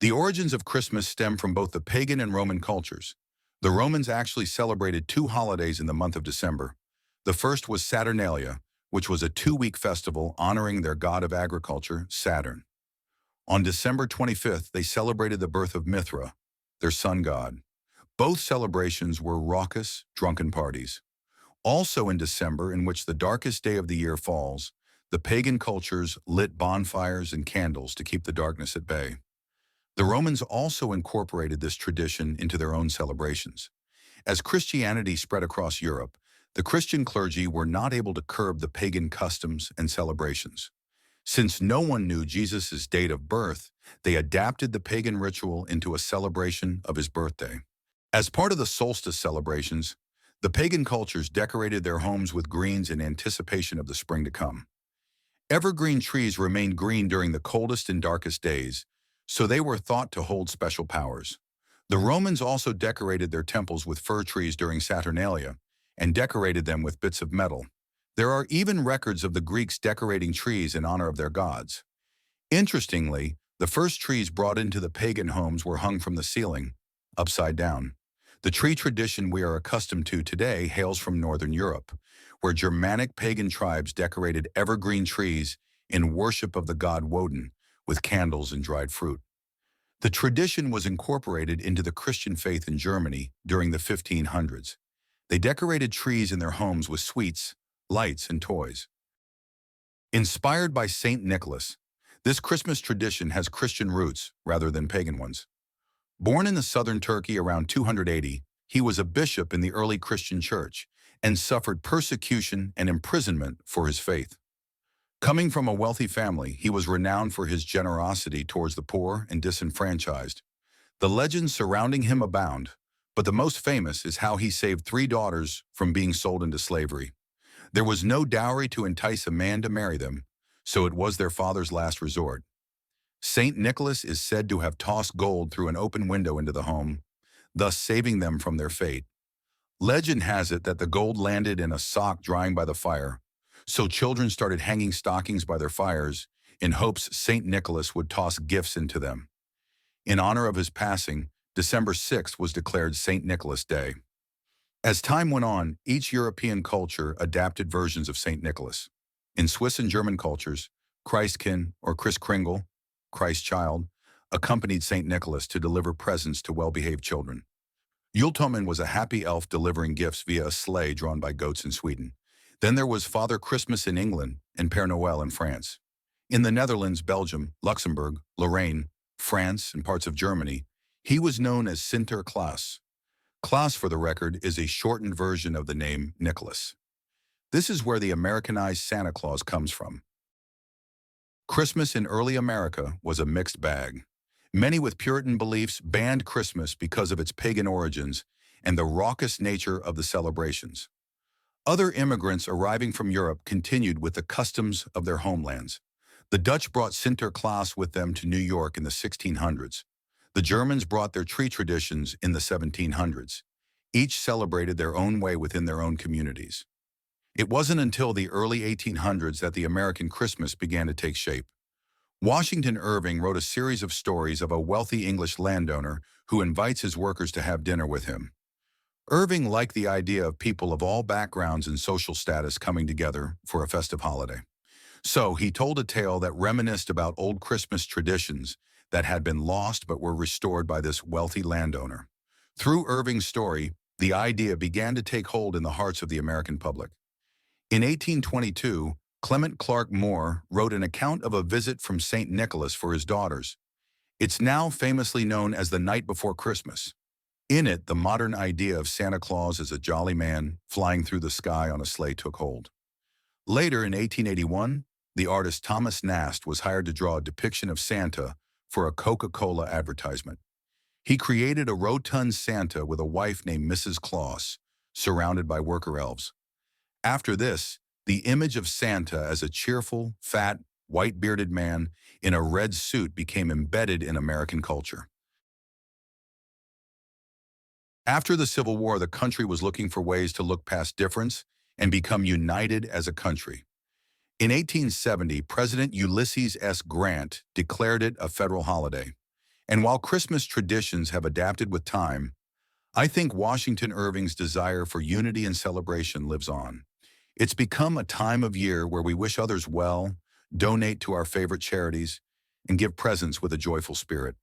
The origins of Christmas stem from both the pagan and Roman cultures. The Romans actually celebrated two holidays in the month of December. The first was Saturnalia, which was a two-week festival honoring their god of agriculture, Saturn. On December 25th, they celebrated the birth of Mithra, their sun god. Both celebrations were raucous, drunken parties. Also in December, in which the darkest day of the year falls, the pagan cultures lit bonfires and candles to keep the darkness at bay. The Romans also incorporated this tradition into their own celebrations. As Christianity spread across Europe, the Christian clergy were not able to curb the pagan customs and celebrations. Since no one knew Jesus' date of birth, they adapted the pagan ritual into a celebration of his birthday. As part of the solstice celebrations, the pagan cultures decorated their homes with greens in anticipation of the spring to come. Evergreen trees remained green during the coldest and darkest days, so they were thought to hold special powers. The Romans also decorated their temples with fir trees during Saturnalia and decorated them with bits of metal. There are even records of the Greeks decorating trees in honor of their gods. Interestingly, the first trees brought into the pagan homes were hung from the ceiling, upside down. The tree tradition we are accustomed to today hails from Northern Europe, where Germanic pagan tribes decorated evergreen trees in worship of the god Woden, with candles and dried fruit. The tradition was incorporated into the Christian faith in Germany during the 1500s. They decorated trees in their homes with sweets, lights, and toys. Inspired by Saint Nicholas, this Christmas tradition has Christian roots rather than pagan ones. Born in the southern Turkey around 280, he was a bishop in the early Christian church and suffered persecution and imprisonment for his faith. Coming from a wealthy family, he was renowned for his generosity towards the poor and disenfranchised. The legends surrounding him abound, but the most famous is how he saved three daughters from being sold into slavery. There was no dowry to entice a man to marry them, so it was their father's last resort. Saint Nicholas is said to have tossed gold through an open window into the home, thus saving them from their fate. Legend has it that the gold landed in a sock drying by the fire, so children started hanging stockings by their fires in hopes Saint Nicholas would toss gifts into them. In honor of his passing, December 6th was declared Saint Nicholas Day. As time went on, each European culture adapted versions of Saint Nicholas. In Swiss and German cultures, Christkind or Christkindl, Christ child, accompanied Saint Nicholas to deliver presents to well-behaved children. Yuletide was a happy elf delivering gifts via a sleigh drawn by goats in Sweden. Then there was Father Christmas in England and Père Noël in France. In the Netherlands, Belgium, Luxembourg, Lorraine, France, and parts of Germany, he was known as Sinterklaas. Claus, for the record, is a shortened version of the name Nicholas. This is where the Americanized Santa Claus comes from. Christmas in early America was a mixed bag. Many with Puritan beliefs banned Christmas because of its pagan origins and the raucous nature of the celebrations. Other immigrants arriving from Europe continued with the customs of their homelands. The Dutch brought Sinterklaas with them to New York in the 1600s. The Germans brought their tree traditions in the 1700s. Each celebrated their own way within their own communities. It wasn't until the early 1800s that the American Christmas began to take shape. Washington Irving wrote a series of stories of a wealthy English landowner who invites his workers to have dinner with him. Irving liked the idea of people of all backgrounds and social status coming together for a festive holiday. So he told a tale that reminisced about old Christmas traditions that had been lost but were restored by this wealthy landowner. Through Irving's story, the idea began to take hold in the hearts of the American public. In 1822, Clement Clark Moore wrote an account of a visit from St. Nicholas for his daughters. It's now famously known as the night before Christmas. In it, the modern idea of Santa Claus as a jolly man flying through the sky on a sleigh took hold. Later, in 1881, the artist Thomas Nast was hired to draw a depiction of Santa for a Coca-Cola advertisement. He created a rotund Santa with a wife named Mrs. Claus, surrounded by worker elves. After this, the image of Santa as a cheerful, fat, white-bearded man in a red suit became embedded in American culture. After the Civil War, the country was looking for ways to look past difference and become united as a country. In 1870, President Ulysses S. Grant declared it a federal holiday. And while Christmas traditions have adapted with time, I think Washington Irving's desire for unity and celebration lives on. It's become a time of year where we wish others well, donate to our favorite charities, and give presents with a joyful spirit.